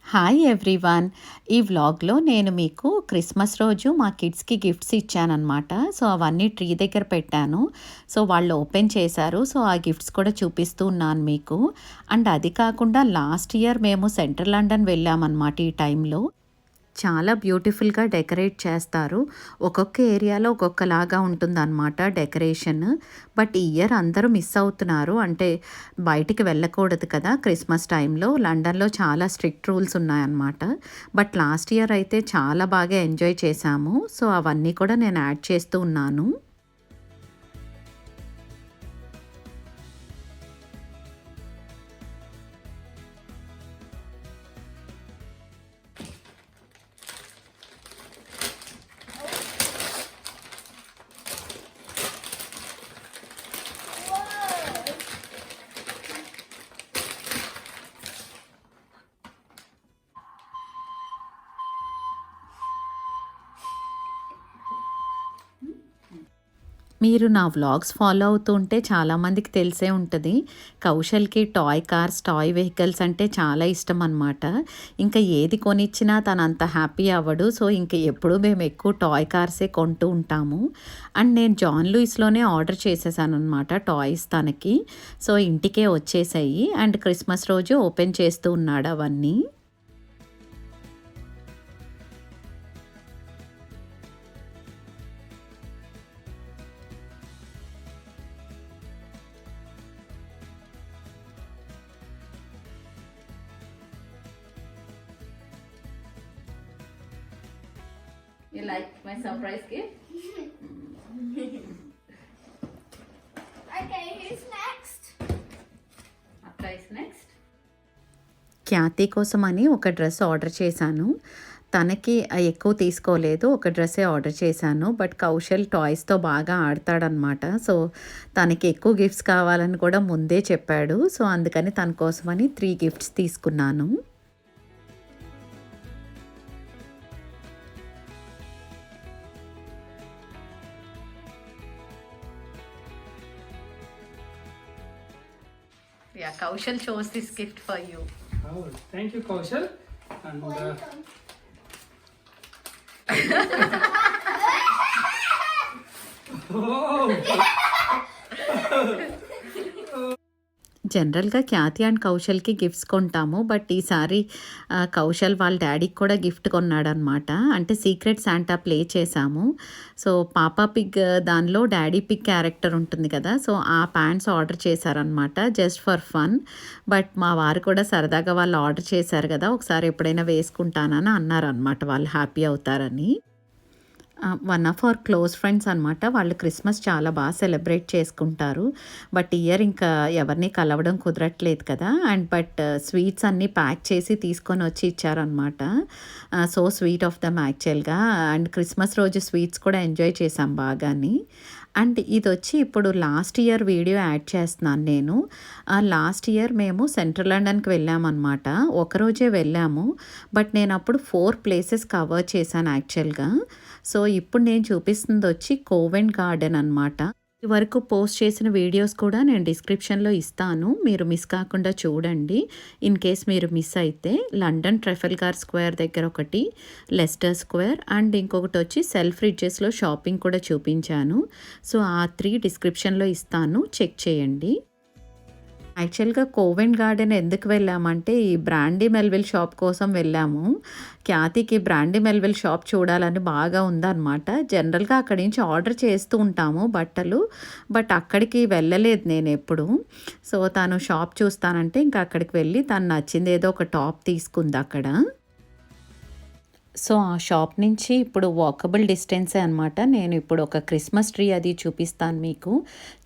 Hi everyone. ఈ వ్లాగ్లో నేను మీకు క్రిస్మస్ రోజు మా కిడ్స్కి గిఫ్ట్స్ ఇచ్చానమాట. సో అవన్నీ ట్రీ దగ్గర పెట్టాను. సో వాళ్ళు ఓపెన్ చేశారు. సో ఆ గిఫ్ట్స్ కూడా చూపిస్తూ ఉన్నాను మీకు. అండ్ అది కాకుండా లాస్ట్ ఇయర్ మేము సెంట్రల్ లండన్ వెళ్ళామన్నమాట ఈ టైంలో. చాలా బ్యూటిఫుల్గా డెకరేట్ చేస్తారు. ఒక్కొక్క ఏరియాలో ఒక్కొక్కలాగా ఉంటుందన్నమాట డెకరేషన్. బట్ ఈ ఇయర్ అందరూ మిస్ అవుతున్నారు. అంటే బయటికి వెళ్ళకూడదు కదా క్రిస్మస్ టైంలో. లండన్లో చాలా స్ట్రిక్ట్ రూల్స్ ఉన్నాయన్నమాట. బట్ లాస్ట్ ఇయర్ అయితే చాలా బాగా ఎంజాయ్ చేశాము. సో అవన్నీ కూడా నేను యాడ్ చేస్తూ ఉన్నాను. మీరు నా వ్లాగ్స్ ఫాలో అవుతూ ఉంటే చాలామందికి తెలిసే ఉంటుంది. కౌశల్‌కి టాయ్ కార్స్, టాయ్ వెహికల్స్ అంటే చాలా ఇష్టం అనమాట. ఇంకా ఏది కొనిచ్చినా తనంత హ్యాపీ అవ్వడు. సో, ఇంక ఎప్పుడూ మేము ఎక్కువ టాయ్ కార్సే కొంటూ ఉంటాము. అండ్ నేను జాన్ లూయిస్‌లోనే ఆర్డర్ చేసేసాననమాట టాయ్స్ తనకి. సో, ఇంటికే వచ్చేసాయి. అండ్ క్రిస్మస్ రోజు ఓపెన్ చేస్తూ ఉన్నాడు అవన్నీ. You like my surprise gift? Okay, who's next? Akka is next. ఖ్యాతి కోసమని ఒక డ్రెస్ ఆర్డర్ చేశాను. తనకి ఎక్కువ తీసుకోలేదు. ఒక డ్రెస్సే ఆర్డర్ చేశాను. బట్ కౌశల్ టాయ్స్‌తో బాగా ఆడతాడనమాట. సో, తనకి ఎక్కువ గిఫ్ట్స్ కావాలని కూడా ముందే చెప్పాడు. సో, అందుకని తన కోసమని 3 గిఫ్ట్స్ తీసుకున్నాను. Yeah, Kaushal chose this gift for you. Oh, thank you, Kaushal. And Welcome. oh, జనరల్‌గా ఖ్యాతి అండ్ కౌశల్‌కి గిఫ్ట్స్ కొంటాము. బట్ ఈసారి కౌశల్ వాళ్ళ డ్యాడీకి కూడా గిఫ్ట్ కొన్నాడనమాట. అంటే సీక్రెట్ శాంటా ప్లే చేశాము. సో, పాపా పిగ్ దానిలో డాడీ పిగ్ క్యారెక్టర్ ఉంటుంది కదా! సో, ఆ ప్యాంట్స్ ఆర్డర్ చేశారనమాట జస్ట్ ఫర్ ఫన్. బట్ మా వారు కూడా సరదాగా వాళ్ళు ఆర్డర్ చేశారు కదా! ఒకసారి ఎప్పుడైనా వేసుకుంటానని అన్నారనమాట. వాళ్ళు హ్యాపీ అవుతారని. One of our close friends అనమాట. వాళ్ళు క్రిస్మస్ చాలా బాగా సెలబ్రేట్ చేసుకుంటారు. బట్ ఇయర్ ఇంకా ఎవరిని కలవడం కుదరట్లేదు కదా! అండ్ బట్ స్వీట్స్ అన్నీ ప్యాక్ చేసి తీసుకొని వచ్చి ఇచ్చారనమాట. సో స్వీట్ ఆఫ్ దెమ్ యాక్చువల్‌గా. అండ్ క్రిస్మస్ రోజు స్వీట్స్ కూడా ఎంజాయ్ చేశాం బాగాని. అండ్ ఇదొచ్చి ఇప్పుడు లాస్ట్ ఇయర్ వీడియో యాడ్ చేస్తున్నాను నేను. లాస్ట్ ఇయర్ మేము సెంట్రల్ లండన్‌కి వెళ్ళామన్నమాట. ఒకరోజే వెళ్ళాము. బట్ నేనప్పుడు 4 ప్లేసెస్ కవర్ చేశాను యాక్చువల్‌గా. సో, ఇప్పుడు నేను చూపిస్తుందొచ్చి కోవెంట్ గార్డెన్ అనమాట. ఇదివరకు పోస్ట్ చేసిన వీడియోస్ కూడా నేను డిస్క్రిప్షన్‌లో ఇస్తాను. మీరు మిస్ కాకుండా చూడండి. ఇన్ కేస్ మీరు మిస్ అయితే లండన్ ట్రెఫల్గార్ స్క్వేర్ దగ్గర ఒకటి, లెస్టర్ స్క్వేర్ అండ్ ఇంకొకటొచ్చి సెల్ఫ్రిడ్జెస్‌లో షాపింగ్ కూడా చూపించాను. సో, ఆ 3 డిస్క్రిప్షన్‌లో ఇస్తాను. చెక్ చేయండి. యాక్చువల్‌గా కోవెంట్ గార్డెన్ ఎందుకు వెళ్ళామంటే ఈ బ్రాండీ మెల్విల్ షాప్ కోసం వెళ్ళాము. ఖ్యాతికి బ్రాండీ మెల్విల్ షాప్ చూడాలని బాగా ఉందన్నమాట. జనరల్‌గా అక్కడి నుంచి ఆర్డర్ చేస్తూ ఉంటాము బట్టలు. బట్ అక్కడికి వెళ్ళలేదు నేనెప్పుడు. సో, తను షాప్ చూస్తానంటే ఇంకా అక్కడికి వెళ్ళి తను నచ్చింది ఏదో ఒక టాప్ తీసుకుంది అక్కడ. సో, ఆ షాప్ నుంచి ఇప్పుడు వాకబుల్ డిస్టెన్సే అనమాట. నేను ఇప్పుడు ఒక క్రిస్మస్ ట్రీ అది చూపిస్తాను మీకు.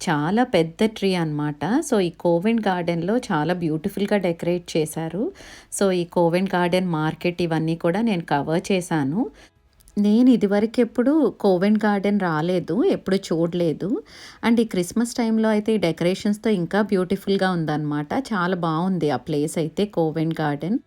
చాలా పెద్ద ట్రీ అనమాట. సో, ఈ కోవెంట్ గార్డెన్‌లో చాలా బ్యూటిఫుల్‌గా డెకరేట్ చేశారు. సో, ఈ కోవెంట్ గార్డెన్ మార్కెట్ ఇవన్నీ కూడా నేను కవర్ చేశాను. నేను ఇదివరకెప్పుడు కోవెంట్ గార్డెన్ రాలేదు. ఎప్పుడు చూడలేదు. అండ్ ఈ క్రిస్మస్ టైంలో అయితే ఈ డెకరేషన్స్‌తో ఇంకా బ్యూటిఫుల్‌గా ఉందన్నమాట. చాలా బావుంది ఆ ప్లేస్ అయితే కోవెంట్ గార్డెన్.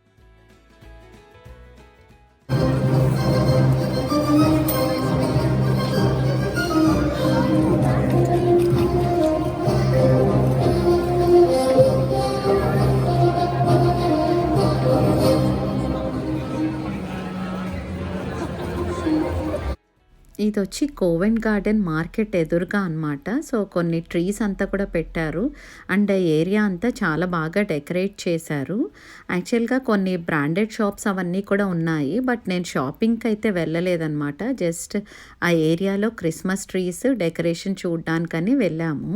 ఇదొచ్చి కోవెంట్ గార్డెన్ మార్కెట్ ఎదురుగా అనమాట. సో, కొన్ని ట్రీస్ అంతా కూడా పెట్టారు. అండ్ ఏరియా అంతా చాలా బాగా డెకరేట్ చేశారు. యాక్చువల్‌గా కొన్ని బ్రాండెడ్ షాప్స్ అవన్నీ కూడా ఉన్నాయి. బట్ నేను షాపింగ్‌కైతే వెళ్ళలేదనమాట. జస్ట్ ఆ ఏరియాలో క్రిస్మస్ ట్రీస్ డెకరేషన్ చూడ్డానికని వెళ్ళాము.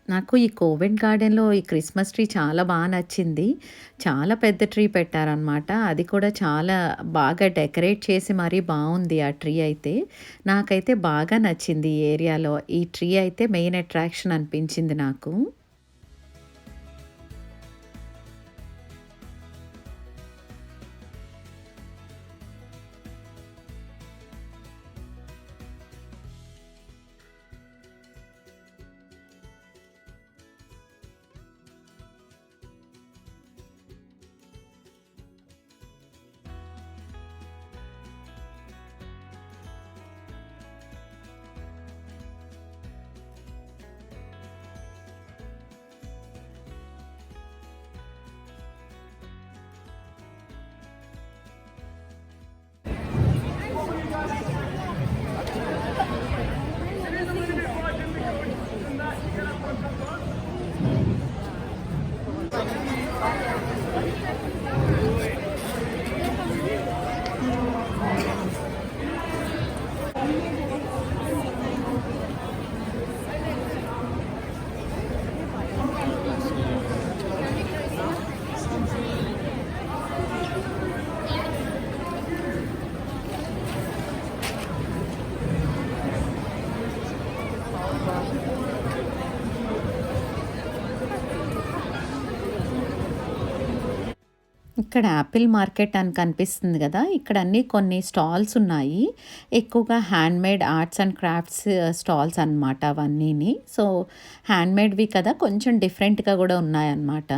నాకు ఈ కోవెంట్ గార్డెన్‌లో ఈ క్రిస్మస్ ట్రీ చాలా నచ్చింది. చాలా పెద్ద ట్రీ పెట్టారనమాట. అది కూడా చాలా బాగా డెకరేట్ చేసి మరీ బావుంది ఆ ట్రీ అయితే. నాకైతే బాగా నచ్చింది ఈ ఏరియాలో. ఈ ట్రీ అయితే మెయిన్ అట్రాక్షన్ అనిపించింది నాకు. ఇక్కడ యాపిల్ మార్కెట్ అని కనిపిస్తుంది కదా! ఇక్కడ అన్నీ కొన్ని స్టాల్స్ ఉన్నాయి. ఎక్కువగా handmade arts and crafts stalls అనమాట అవన్నీని. సో, హ్యాండ్‌మేడ్‌వి కదా! కొంచెం డిఫరెంట్‌గా కూడా ఉన్నాయన్నమాట.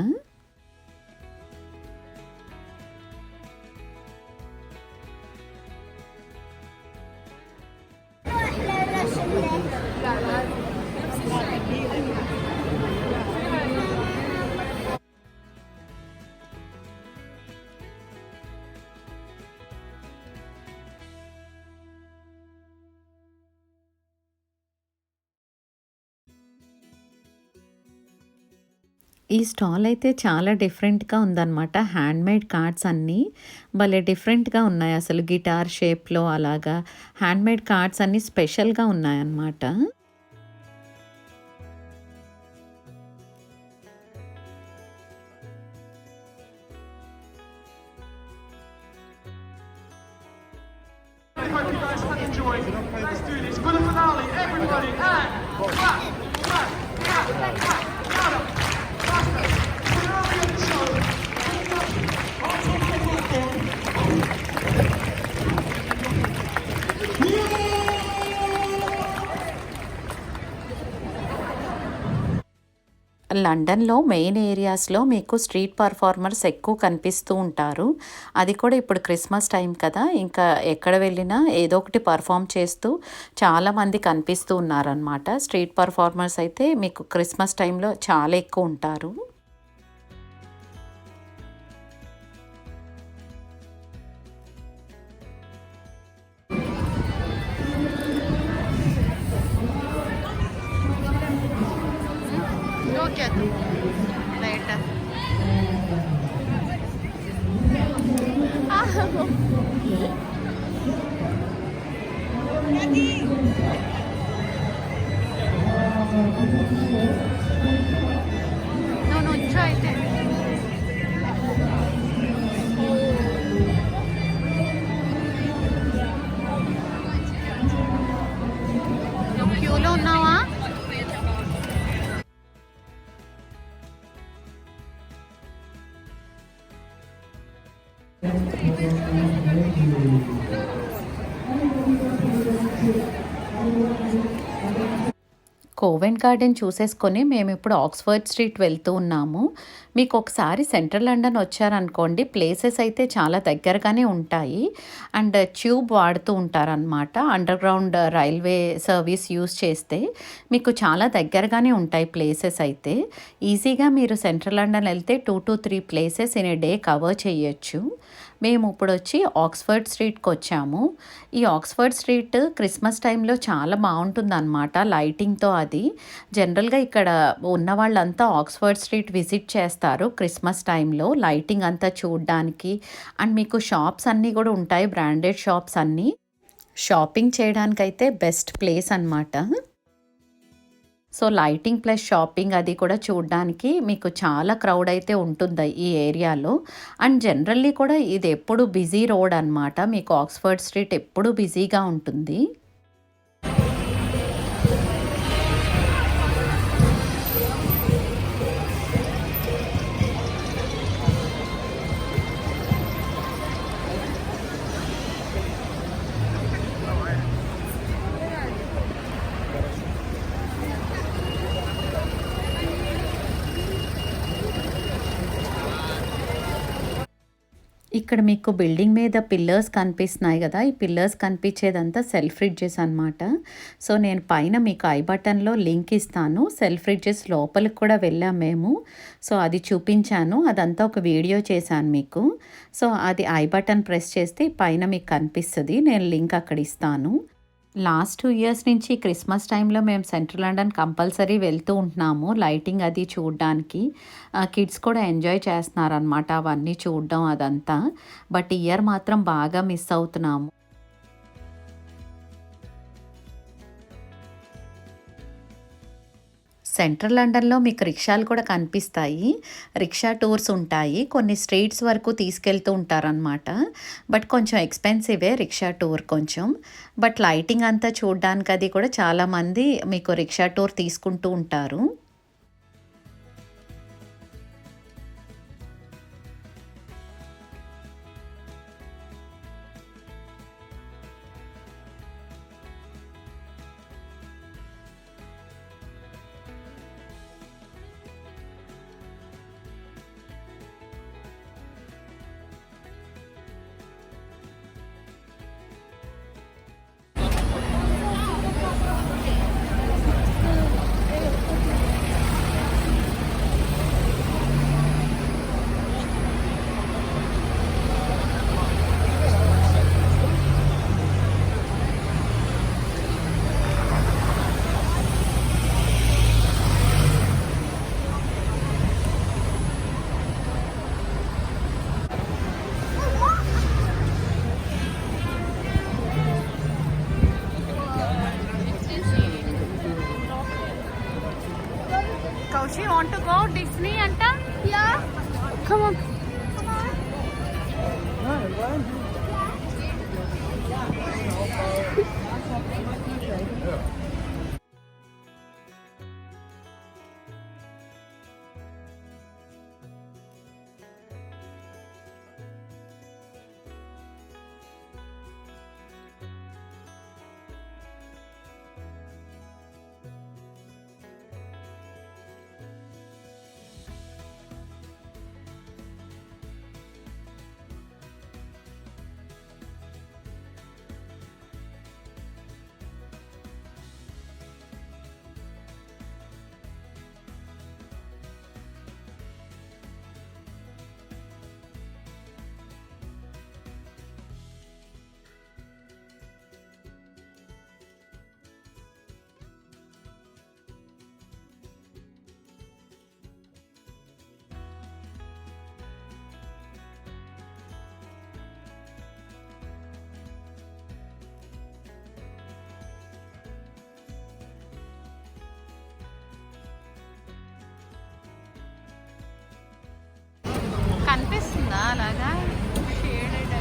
ఈ స్టాల్ అయితే చాలా డిఫరెంట్‌గా ఉందనమాట. హ్యాండ్‌మేడ్ కార్డ్స్ అన్నీ భలే డిఫరెంట్‌గా ఉన్నాయి. అసలు గిటార్ షేప్‌లో అలాగా హ్యాండ్‌మేడ్ కార్డ్స్ అన్నీ స్పెషల్‌గా ఉన్నాయన్నమాట. Hope you guys have enjoyed. Let's do this for the finale, everybody, and clap, clap, clap, clap, louder, faster. Finale of the show. On top of the platform. లండన్‌లో main ఏరియాస్‌లో మీకు street performers ఎక్కువ కనిపిస్తూ ఉంటారు. అది కూడా ఇప్పుడు Christmas time కదా! ఇంకా ఎక్కడ వెళ్ళినా ఏదో ఒకటి పర్ఫార్మ్ చేస్తూ చాలామంది కనిపిస్తూ ఉన్నారనమాట. స్ట్రీట్ పర్ఫార్మర్స్ అయితే మీకు క్రిస్మస్ టైంలో చాలా ఎక్కువ ఉంటారు. No, try it. నువ్వు క్యూలో ఉన్నావా? కోవెంట్ గార్డెన్ చూసేసుకొని మేమిప్పుడు ఆక్స్‌ఫర్డ్ స్ట్రీట్ వెళ్తూ ఉన్నాము. మీకొకసారి సెంట్రల్ లండన్ వచ్చారనుకోండి, ప్లేసెస్ అయితే చాలా దగ్గరగానే ఉంటాయి. అండ్ ట్యూబ్ వాడుతూ ఉంటారనమాట. అండర్‌గ్రౌండ్ రైల్వే సర్వీస్ యూజ్ చేస్తే మీకు చాలా దగ్గరగానే ఉంటాయి ప్లేసెస్ అయితే. ఈజీగా మీరు సెంట్రల్ లండన్ ఎళ్తే 2-3 places in a day cover చేయొచ్చు. మేము ఇప్పుడొచ్చి ఆక్స్‌ఫర్డ్ స్ట్రీట్‌కొచ్చాము. ఈ ఆక్స్‌ఫర్డ్ స్ట్రీట్ క్రిస్మస్ టైంలో చాలా బావుంటుందనమాట లైటింగ్‌తో అది. జనరల్‌గా ఇక్కడ ఉన్నవాళ్ళంతా ఆక్స్‌ఫర్డ్ స్ట్రీట్ విజిట్ చేస్తారు క్రిస్మస్ టైంలో లైటింగ్ అంతా చూడ్డానికి. అండ్ మీకు షాప్స్ అన్నీ గూడా ఉంటాయి, బ్రాండెడ్ షాప్స్ అన్నీ. షాపింగ్ చేయడానికైతే బెస్ట్ ప్లేస్ అనమాట. సో, లైటింగ్ ప్లస్ షాపింగ్ అది కూడా చూడ్డానికి మీకు చాలా క్రౌడ్ అయితే ఉంటుంది ఈ ఏరియాలో. అండ్ జనరల్లీ కూడా ఇది ఎప్పుడు బిజీ రోడ్ అనమాట. మీకు ఆక్స్‌ఫర్డ్ స్ట్రీట్ ఎప్పుడూ బిజీగా ఉంటుంది. ఇక్కడ మీకు బిల్డింగ్ మీద పిల్లర్స్ కనిపిస్తున్నాయి గదా! ఈ పిల్లర్స్ కనిపించేదంతా సెల్ఫ్ రిడ్జెస్ అనమాట. సో, నేను పైన మీకు ఐ బటన్‌లో లింక్ ఇస్తాను. సెల్ఫ్ రిడ్జెస్ లోపలికి కూడా వెళ్ళాం మేము. సో, అది చూపించాను. అదంతా ఒక వీడియో చేశాను మీకు. సో, అది ఐ బటన్ ప్రెస్ చేస్తే పైన మీకు కనిపిస్తది. నేను లింక్ అక్కడ ఇస్తాను. లాస్ట్ 2 ఇయర్స్ నుంచి క్రిస్మస్ టైంలో మేము సెంట్రల్ లండన్ కంపల్సరీ వెళ్తూ ఉంటున్నాము లైటింగ్ అది చూడ్డానికి. కిడ్స్ కూడా ఎంజాయ్ చేస్తున్నారనమాట అవన్నీ చూడడం అదంతా. బట్ ఈ ఇయర్ మాత్రం బాగా మిస్ అవుతున్నాము. సెంట్రల్ లండన్‌లో మీకు రిక్షాలు కూడా కనిపిస్తాయి. రిక్షా టూర్స్ ఉంటాయి. కొన్ని స్ట్రీట్స్ వరకు తీసుకెళ్తూ ఉంటారనమాట. బట్ కొంచెం ఎక్స్‌పెన్సివే రిక్షా టూర్ కొంచెం. బట్ లైటింగ్ అంతా చూడ్డానికి అది కూడా చాలామంది మీకు రిక్షా టూర్ తీసుకుంటూ ఉంటారు. Kaushi, want to go Disney, Anta? Yeah. Come on. కనిపిస్తుందా అలాగా షేడెడ్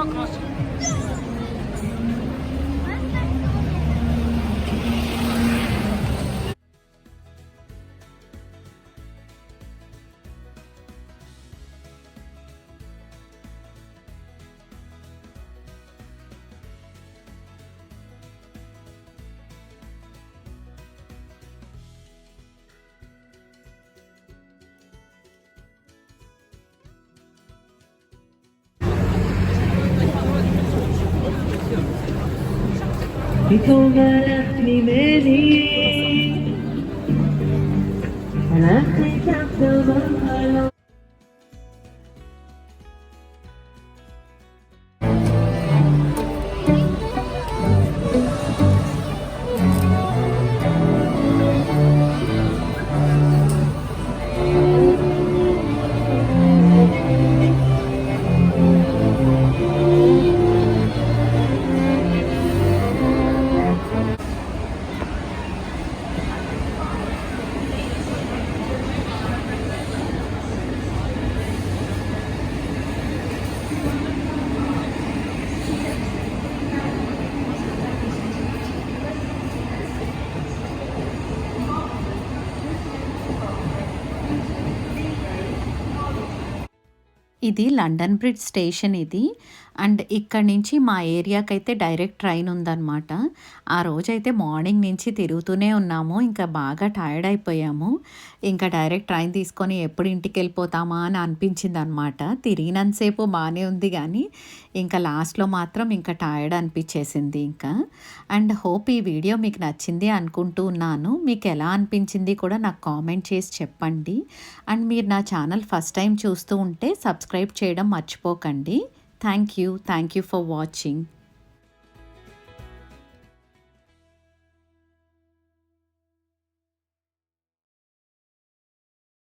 Not close. ఇది లండన్ బ్రిడ్జ్ స్టేషన్ ఇది. అండ్ ఇక్కడి నుంచి మా ఏరియాకైతే డైరెక్ట్ ట్రైన్ ఉందనమాట. ఆ రోజైతే మార్నింగ్ నుంచి తిరుగుతూనే ఉన్నాము. ఇంకా బాగా టైర్డ్ అయిపోయాము. ఇంకా డైరెక్ట్ ట్రైన్ తీసుకొని ఎప్పుడు ఇంటికెళ్ళిపోతామా అని అనిపించిందనమాట. తిరిగినంతసేపు బానే ఉంది గానీ, ఇంకా లాస్ట్‌లో మాత్రం ఇంకా టైర్డ్ అనిపిచ్చేసింది ఇంకా. అండ్ హోప్ ఈ వీడియో మీకు నచ్చింది అనుకుంటూ ఉన్నాను. మీకెలా అనిపించింది కూడా నాకు కామెంట్ చేసి చెప్పండి. అండ్ మీరు నా ఛానల్ ఫస్ట్ టైం చూస్తూ ఉంటే సబ్స్క్రైబ్ చేయడం మర్చిపోకండి. Thank you for watching.